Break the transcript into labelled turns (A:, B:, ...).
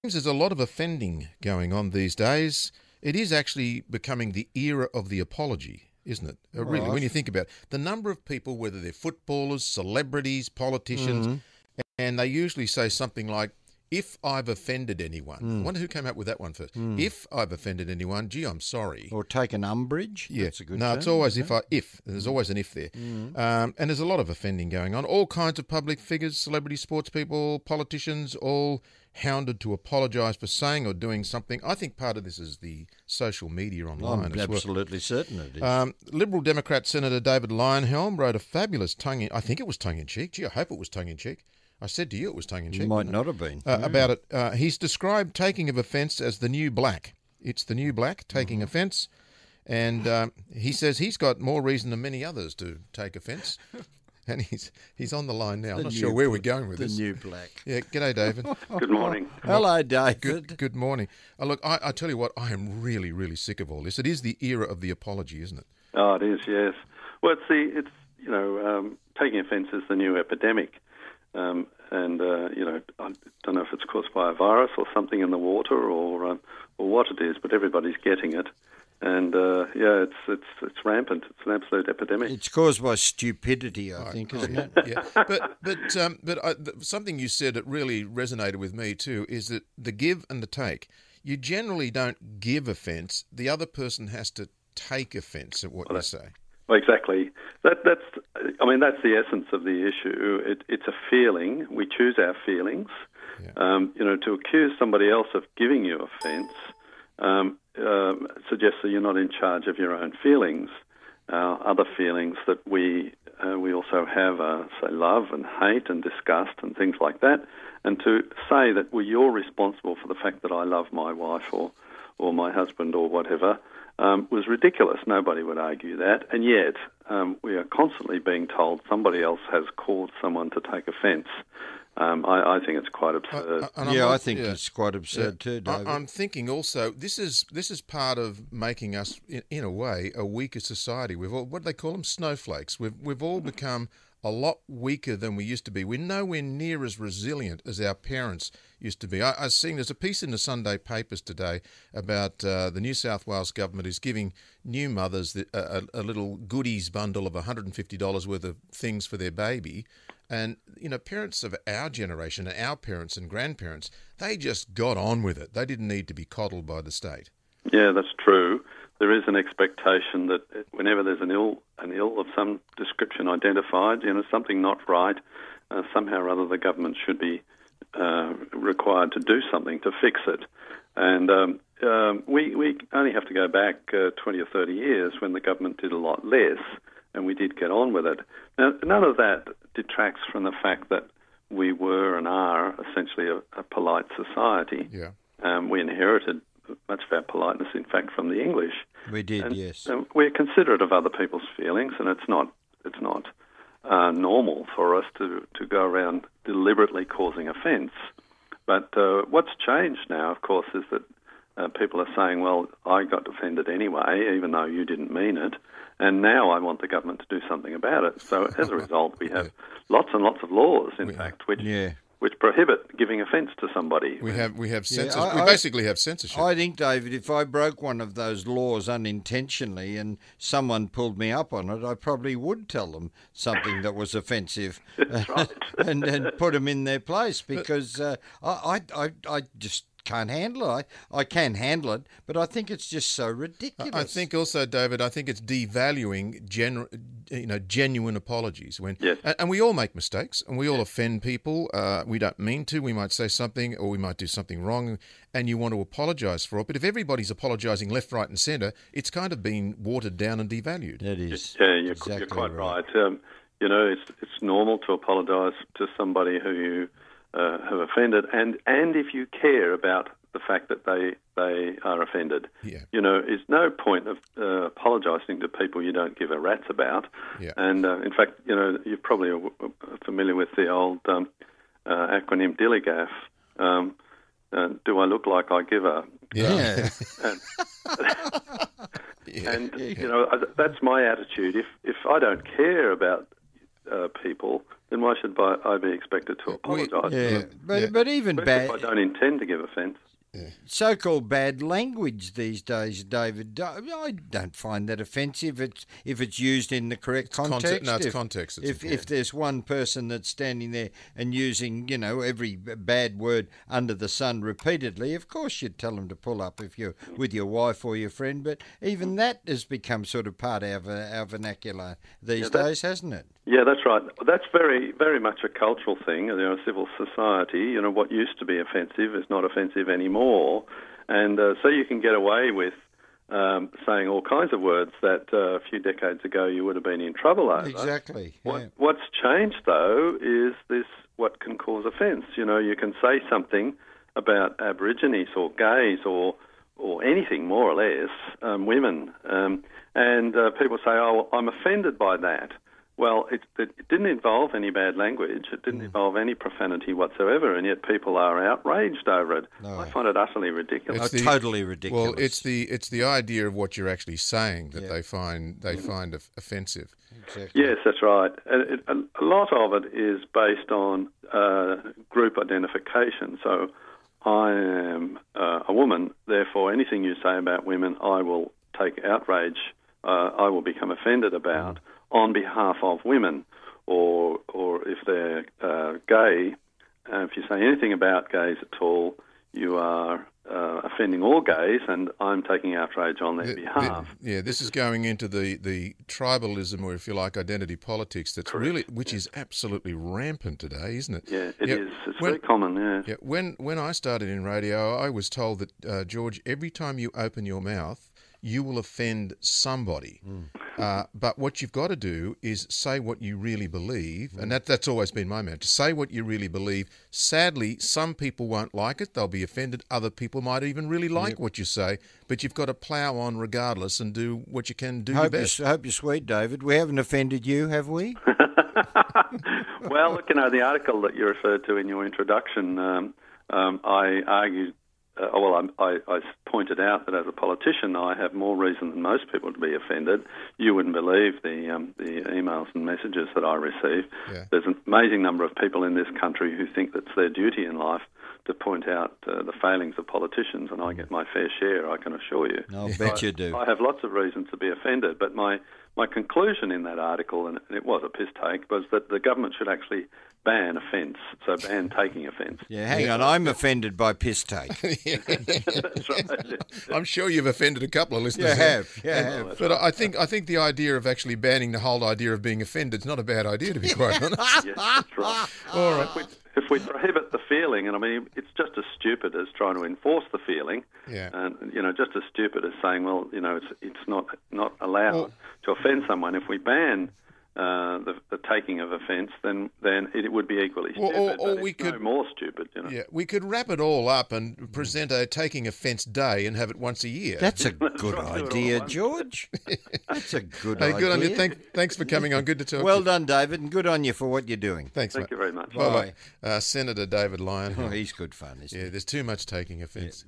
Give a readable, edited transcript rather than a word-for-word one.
A: there's a lot of offending going on these days. It is actually becoming the era of the apology, isn't it? Really, when you think about it, the number of people, whether they're footballers, celebrities, politicians, and they usually say something like, if I've offended anyone. I wonder who came up with that one first. If I've offended anyone, gee, I'm sorry.
B: Or taken umbrage.
A: Yeah.
B: That's a good
A: No,
B: term,
A: it's always
B: isn't
A: if. There's always an if there. And there's a lot of offending going on. All kinds of public figures, celebrity sports people, politicians, all hounded to apologise for saying or doing something. I think part of this is the social media online
B: I'm
A: as well.
B: absolutely certain it is.
A: Liberal Democrat Senator David Leyonhjelm wrote a fabulous I think it was tongue-in-cheek. Gee, I hope it was tongue-in-cheek. I said to you it was tongue-in-cheek.
B: Might not have been.
A: About it. He's described taking of offence as the new black. It's the new black, taking offence. And he says he's got more reason than many others to take offence. And he's on the line now. I'm not sure where we're going with this.
B: The new black.
A: Yeah, g'day, David.
C: Good morning.
B: Hello, David.
A: Good morning. Look, I tell you what, I am really, really sick of all this. It is the era of the apology, isn't it?
C: Oh, it is, yes. Well, taking offence is the new epidemic. I don't know if it's caused by a virus or something in the water or what it is, but everybody's getting it. And it's rampant. It's an absolute epidemic.
B: It's caused by stupidity, I think, isn't it?
A: Yeah, but something you said that really resonated with me too is that the give and the take. You generally don't give offence; the other person has to take offence at what you say.
C: Well, exactly. That's the essence of the issue. It's a feeling. We choose our feelings. Yeah. To accuse somebody else of giving you offence suggests that you're not in charge of your own feelings. Other feelings that we also have are, say, love and hate and disgust and things like that. And to say that, well, you're responsible for the fact that I love my wife or my husband or whatever, was ridiculous. Nobody would argue that. And yet we are constantly being told somebody else has caused someone to take offence. I think it's quite absurd.
B: I think it's quite absurd too, David.
A: I'm thinking also this is part of making us, in a way, a weaker society. We've all, what do they call them? Snowflakes. We've all become a lot weaker than we used to be. We're nowhere near as resilient as our parents used to be. I was seeing there's a piece in the Sunday papers today about the New South Wales government is giving new mothers a little goodies bundle of $150 worth of things for their baby. And, parents of our generation, our parents and grandparents, they just got on with it. They didn't need to be coddled by the state.
C: Yeah, that's true. There is an expectation that whenever there's an ill of some description identified, something not right, somehow or other the government should be required to do something to fix it. And we only have to go back 20 or 30 years when the government did a lot less, and we did get on with it. Now, none of that detracts from the fact that we were and are essentially a polite society.
A: Yeah.
C: We inherited much of our politeness, in fact, from the English.
B: We did, yes.
C: We're considerate of other people's feelings, and it's not normal for us to go around deliberately causing offence. But what's changed now, of course, is that people are saying, well, I got offended anyway, even though you didn't mean it, and now I want the government to do something about it. So as a result, we have lots and lots of laws, in fact, which prohibit giving offence to somebody.
A: We have censorship. We basically have censorship.
B: I think, David, if I broke one of those laws unintentionally and someone pulled me up on it, I probably would tell them something that was offensive.
C: That's right.
B: and put them in their place because I just can't handle it. I can handle it, but I think it's just so ridiculous.
A: I think also, David, it's devaluing genuine apologies. And we all make mistakes, and we all offend people. We don't mean to. We might say something, or we might do something wrong, and you want to apologise for it. But if everybody's apologising left, right, and centre, it's kind of been watered down and devalued.
B: It is.
C: Yeah, you're quite right. It's normal to apologise to somebody who you have offended, and if you care about the fact that they are offended.
A: Yeah.
C: There's no point of apologising to people you don't give a rat's about.
A: Yeah.
C: And in fact, you're probably familiar with the old acronym DILIGAF. Do I look like I give a?
B: Yeah.
C: And that's my attitude. If I don't care about people, then why should I be expected to apologise?
B: Yeah, but even
C: Especially
B: bad,
C: if I don't intend to give offence.
B: so-called bad language these days, David, I don't find that offensive if it's used in the correct context.
A: No, it's context.
B: If there's one person that's standing there and using, every bad word under the sun repeatedly, of course you'd tell them to pull up if you're with your wife or your friend. But even that has become sort of part of our vernacular these days, hasn't it?
C: Yeah, that's right. That's very, very much a cultural thing. Civil society, what used to be offensive is not offensive anymore. And so you can get away with saying all kinds of words that a few decades ago you would have been in trouble over.
B: Exactly. Yeah.
C: What's changed, though, is this what can cause offence. You can say something about Aborigines or gays or anything, more or less, women, and people say, oh, I'm offended by that. Well, it didn't involve any bad language. It didn't involve any profanity whatsoever, and yet people are outraged over it. No. I find it utterly ridiculous.
B: Totally ridiculous.
A: Well, it's the idea of what you're actually saying that they find offensive.
B: Exactly.
C: Yes, that's right. A lot of it is based on group identification. So I am a woman, therefore anything you say about women I will take outrage, I will become offended about on behalf of women, or if they're gay, if you say anything about gays at all, you are offending all gays, and I'm taking outrage on their behalf.
A: This is going into the tribalism, or if you like, identity politics. That's
C: Correct.
A: really, which is absolutely rampant today, isn't it?
C: Yeah, it is. It's very common.
A: Yeah. When I started in radio, I was told that George, every time you open your mouth, you will offend somebody. But what you've got to do is say what you really believe, and that's always been my motto, to say what you really believe. Sadly, some people won't like it, they'll be offended, other people might even really like what you say, but you've got to plough on regardless and do what you can do your best.
B: Hope you're sweet, David. We haven't offended you, have we?
C: Well, look, the article that you referred to in your introduction, I argued, I pointed out that as a politician, I have more reason than most people to be offended. You wouldn't believe the emails and messages that I receive.
A: Yeah.
C: There's an amazing number of people in this country who think that's their duty in life to point out the failings of politicians, and I get my fair share, I can assure you.
B: I'll bet you do.
C: I have lots of reasons to be offended, but my conclusion in that article, and it was a piss take, was that the government should actually ban offence, so ban taking offence.
B: Yeah, hang on, I'm offended by piss take.
C: That's right.
A: I'm sure you've offended a couple of listeners.
B: You have.
A: But I think the idea of actually banning the whole idea of being offended is not a bad idea, to be quite honest.
C: Yes, that's right.
A: All right.
C: If we prohibit the feeling, and it's just as stupid as trying to enforce the feeling,
A: and
C: just as stupid as saying, well, it's not allowed to offend someone. If we ban the taking of offence, then it would be equally stupid.
A: Or
C: but
A: we could
C: no more stupid.
A: Yeah, we could wrap it all up and present a taking offence day and have it once a year.
B: That's a good idea, George. That's a good idea.
A: Good on you. Thanks for coming on. Good to talk.
B: Well done, David, and good on you for what you're doing.
A: Thanks,
C: Thank you very much.
A: Bye. Senator David Leyonhjelm.
B: Oh, he's good fun, isn't he?
A: Yeah, there's too much taking offence.